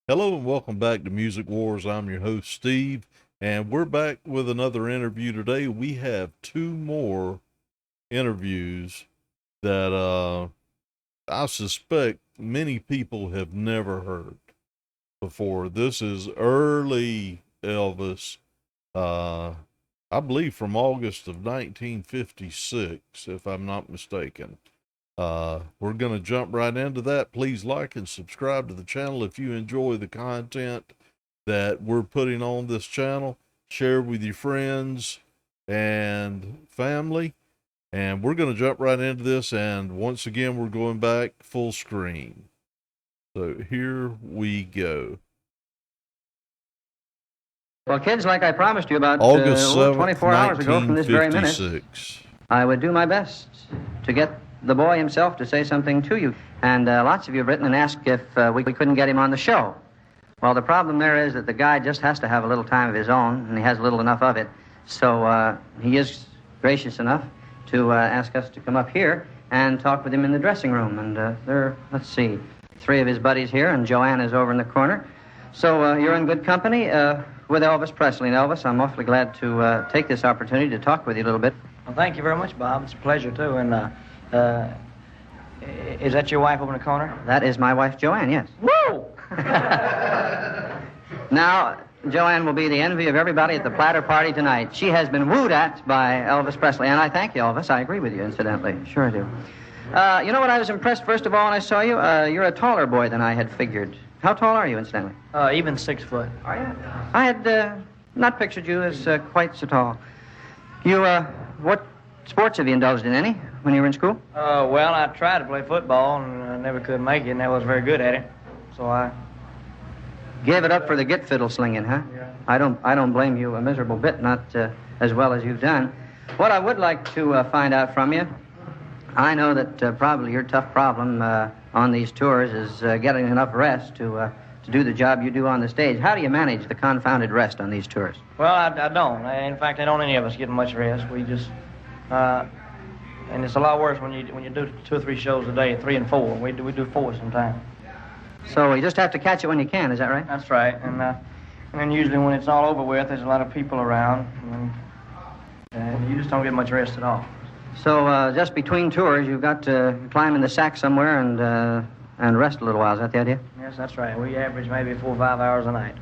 Hello and welcome back to Music Wars. I'm your host, Steve, and we're back with another interview today. We have two more interviews that I suspect many people have never heard before. This is early Elvis, uh, I believe from August of 1956, if I'm not mistaken. We're going to jump right into that. Please like and subscribe to the channel if you enjoy the content that we're putting on this channel. Share with your friends and family. And we're going to jump right into this. And once again, we're going back full screen. So here we go. Well, kids, like I promised you about August 7th, 24 hours ago from this very minute, I would do my best to get the boy himself to say something to you. And lots of you have written and asked if we couldn't get him on the show. Well, the problem there is that the guy just has to have a little time of his own, and he has little enough of it. So he is gracious enough to ask us to come up here and talk with him in the dressing room. And there are, let's see, three of his buddies here, and Joanne is over in the corner. So you're in good company with Elvis Presley. And Elvis, I'm awfully glad to take this opportunity to talk with you a little bit. Well, thank you very much, Bob. It's a pleasure, too. And is that your wife over in the corner? That is my wife, Joanne, yes. Woo! Now, Joanne will be the envy of everybody at the platter party tonight. She has been wooed at by Elvis Presley, and I thank you, Elvis. I agree with you, incidentally. Sure I do. You know what? I was impressed, first of all, when I saw you. You're a taller boy than I had figured. How tall are you, incidentally? Even 6 foot. Are you? I had not pictured you as quite so tall. You, what sports have you indulged in, any, when you were in school? Well, I tried to play football, and I never could make it, and I was very good at it. So I... Gave it up for the git fiddle slinging, huh? Yeah. I don't blame you a miserable bit, not as well as you've done. What I would like to find out from you, I know that probably your tough problem on these tours is getting enough rest to do the job you do on the stage. How do you manage the confounded rest on these tours? Well, I don't. In fact, I don't any of us get much rest. We just... and it's a lot worse when you do 2 or 3 shows a day, 3 and 4. We do 4 sometimes. So you just have to catch it when you can, is that right? That's right. And then usually when it's all over with, there's a lot of people around, and you just don't get much rest at all. So just between tours, you've got to climb in the sack somewhere and rest a little while. Is that the idea? Yes, that's right. We average maybe 4 or 5 hours a night.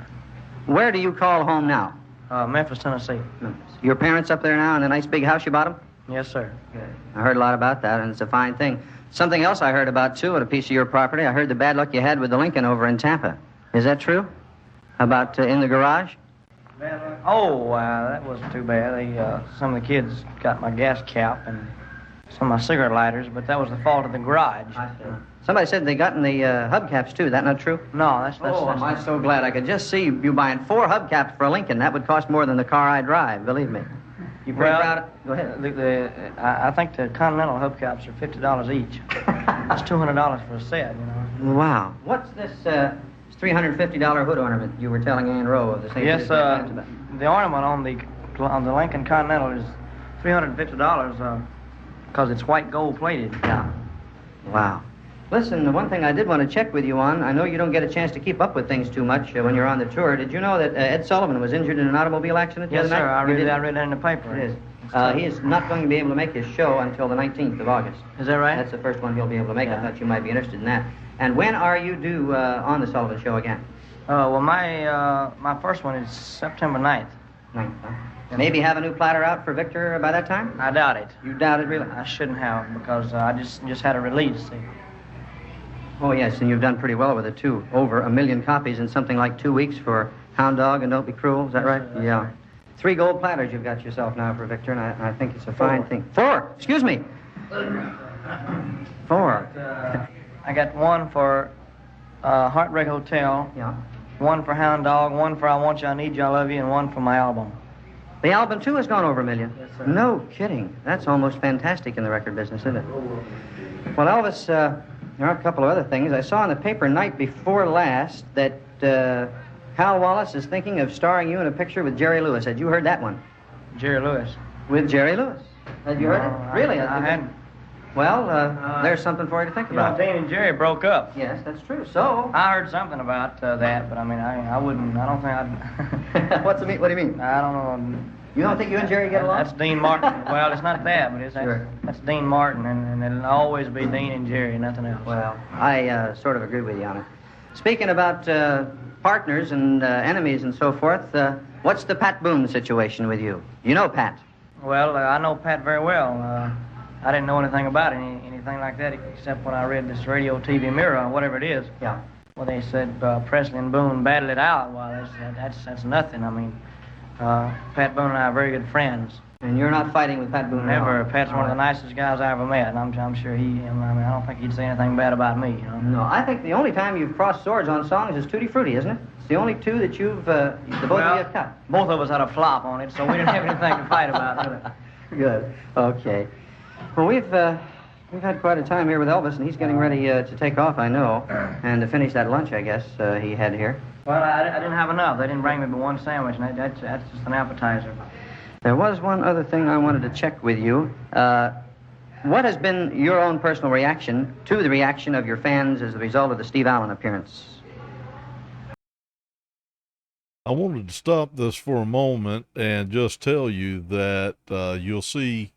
Where do you call home now? Memphis, Tennessee. Your parents up there now in a nice big house you bought them? Yes, sir. Good. I heard a lot about that, and it's a fine thing. Something else I heard about, too, at a piece of your property. I heard the bad luck you had with the Lincoln over in Tampa. Is that true? About in the garage? Oh, that wasn't too bad. Some of the kids got my gas cap and some of my cigarette lighters, but that was the fault of the garage. Somebody said they got in the hubcaps, too. Is that not true? No, that's am I so glad. I could just see you buying 4 hubcaps for a Lincoln. That would cost more than the car I drive, believe me. You pretty proud of it? Go ahead. I think the Continental hubcaps are $50 each. That's $200 for a set, you know. Wow. What's this $350 hood ornament you were telling Ann Rowe of the St. Yes, the ornament on the Lincoln Continental is $350 because it's white gold plated. Yeah. Wow. Listen, the one thing I did want to check with you on, I know you don't get a chance to keep up with things too much when you're on the tour. Did you know that Ed Sullivan was injured in an automobile accident the yes, other night? Sir. I read that in the paper. It is. He is not going to be able to make his show until the 19th of August. Is that right? That's the first one he'll be able to make. Yeah. I thought you might be interested in that. And when are you due on the Sullivan Show again? Well, my first one is September 9th. 9th, huh? Maybe have a new platter out for Victor by that time? I doubt it. You doubt it, really? I shouldn't have, because I just had a release, see. Oh, yes, and you've done pretty well with it, too. Over 1 million copies in something like 2 weeks for Hound Dog and Don't Be Cruel. Is that right? Sir, yeah. Right. 3 gold platters you've got yourself now for Victor, and I think it's a fine thing. 4! Excuse me! 4. I got 1 for Heartbreak Hotel, Yeah. 1 for Hound Dog, 1 for I Want You, I Need You, I Love You, and 1 for my album. The album, too, has gone over 1 million. Yes, sir. No kidding. That's almost fantastic in the record business, isn't it? Well, Elvis, there are a couple of other things. I saw in the paper night before last that Hal Wallace is thinking of starring you in a picture with Jerry Lewis. Had you heard that one? Jerry Lewis. With Jerry Lewis. Had you heard it? Really? I hadn't. Well, there's something for you to think about. Dean and Jerry broke up. Yes, that's true. So I heard something about that, but I mean, I wouldn't. I don't think I'd. What do you mean? I don't know. You don't think you and Jerry get along? That's Dean Martin. Well, it's not that, but Sure. that's Dean Martin, and it'll always be Dean and Jerry, nothing else. Well, I sort of agree with you on it. Speaking about partners and enemies and so forth, what's the Pat Boone situation with you? You know Pat. Well, I know Pat very well. I didn't know anything about anything like that except when I read this radio, TV mirror, or whatever it is. Yeah. Well, they said Presley and Boone battled it out. Well, that's nothing. I mean, Pat Boone and I are very good friends. And you're not fighting with Pat Boone? Never. Pat's one of the nicest guys I ever met, and I'm sure I mean, I don't think he'd say anything bad about me, you know. No, I think the only time you've crossed swords on songs is Tutti Frutti, isn't it? It's the only two that the both of you have cut. Both of us had a flop on it, so we didn't have anything to fight about. Good. Okay. Well, we've had quite a time here with Elvis, and he's getting ready to take off, I know, and to finish that lunch, I guess, he had here. Well, I didn't have enough. They didn't bring me but one sandwich, and that's just an appetizer. There was one other thing I wanted to check with you. What has been your own personal reaction to the reaction of your fans as a result of the Steve Allen appearance? I wanted to stop this for a moment and just tell you that you'll see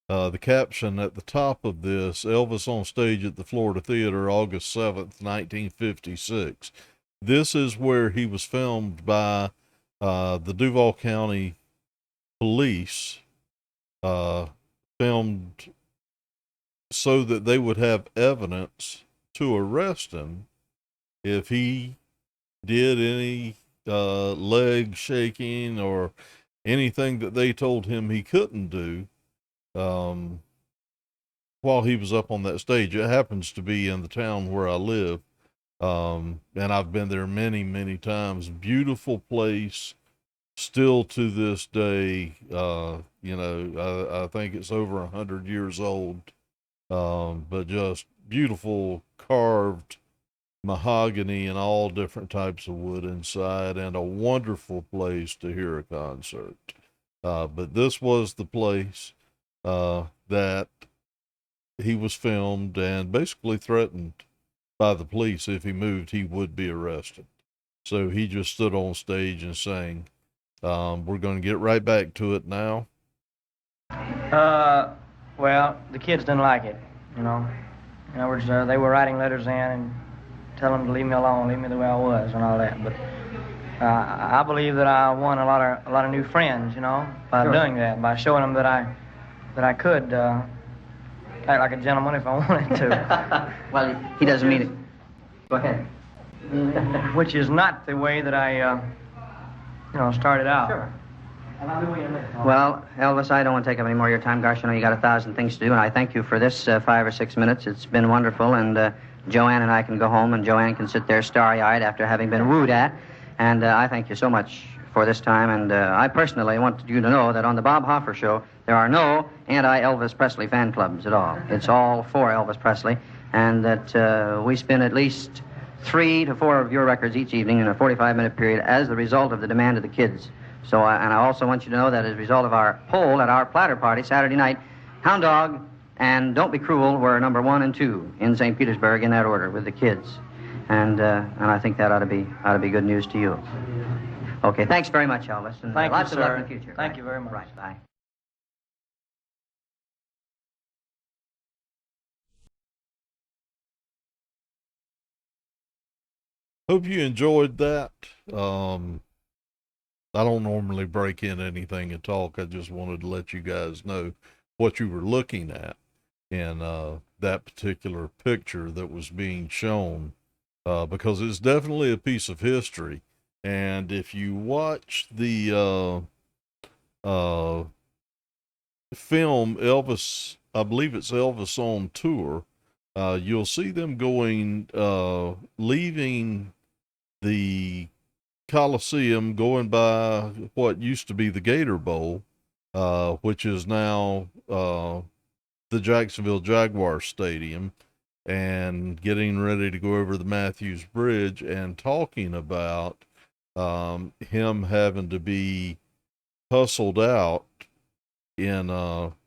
the caption at the top of this, Elvis on stage at the Florida Theater, August 7th, 1956. This is where he was filmed by the Duval County Police, filmed so that they would have evidence to arrest him if he did any leg shaking or anything that they told him he couldn't do while he was up on that stage. It happens to be in the town where I live, and I've been there many, many times. Beautiful place. Still to this day, I think it's over 100 years old, but just beautiful carved mahogany and all different types of wood inside, and a wonderful place to hear a concert. But this was the place that he was filmed, and basically threatened by the police if he moved, he would be arrested. So he just stood on stage and sang. We're going to get right back to it now. Well, the kids didn't like it, you know. In other words, they were writing letters in and telling them to leave me alone, leave me the way I was, and all that. But I believe that I won a lot of new friends, you know, by doing that, by showing them that I could act like a gentleman if I wanted to. Well, he doesn't mean it. Go ahead. Which is not the way that I started out. Sure. Well, Elvis, I don't want to take up any more of your time. Gosh, I know you got 1,000 things to do, and I thank you for this 5 or 6 minutes. It's been wonderful, and Joanne and I can go home, and Joanne can sit there starry-eyed after having been wooed at. And I thank you so much for this time, and I personally want you to know that on the Bob Hoffer Show, there are no anti-Elvis Presley fan clubs at all. It's all for Elvis Presley, and that we spin at least 3 to 4 of your records each evening in a 45-minute period as the result of the demand of the kids. So, and I also want you to know that as a result of our poll at our platter party Saturday night, Hound Dog and Don't Be Cruel were number 1 and 2 in St. Petersburg in that order with the kids. And I think that ought to be good news to you. Okay, thanks very much, Elvis. And Thank lots you, of sir. luck in the future. Thank you very much. Right, bye. Hope you enjoyed that. I don't normally break in anything and talk. I just wanted to let you guys know what you were looking at in that particular picture that was being shown, because it's definitely a piece of history. And if you watch the film Elvis, I believe it's Elvis on Tour, you'll see them going, leaving the Coliseum, going by what used to be the Gator Bowl, which is now the Jacksonville Jaguar Stadium, and getting ready to go over the Matthews Bridge, and talking about him having to be hustled out in,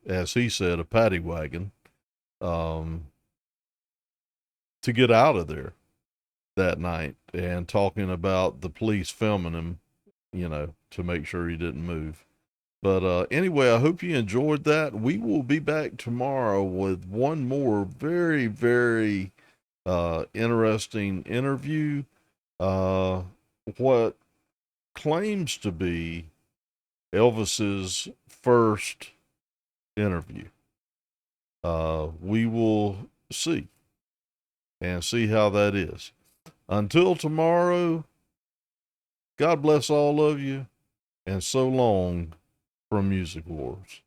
as he said, a paddy wagon, to get out of there that night, and talking about the police filming him, to make sure he didn't move. But anyway, I hope you enjoyed that. We will be back tomorrow with one more very, very interesting interview. What claims to be Elvis's first interview. We will see how that is. Until tomorrow, God bless all of you, and so long from Music Wars.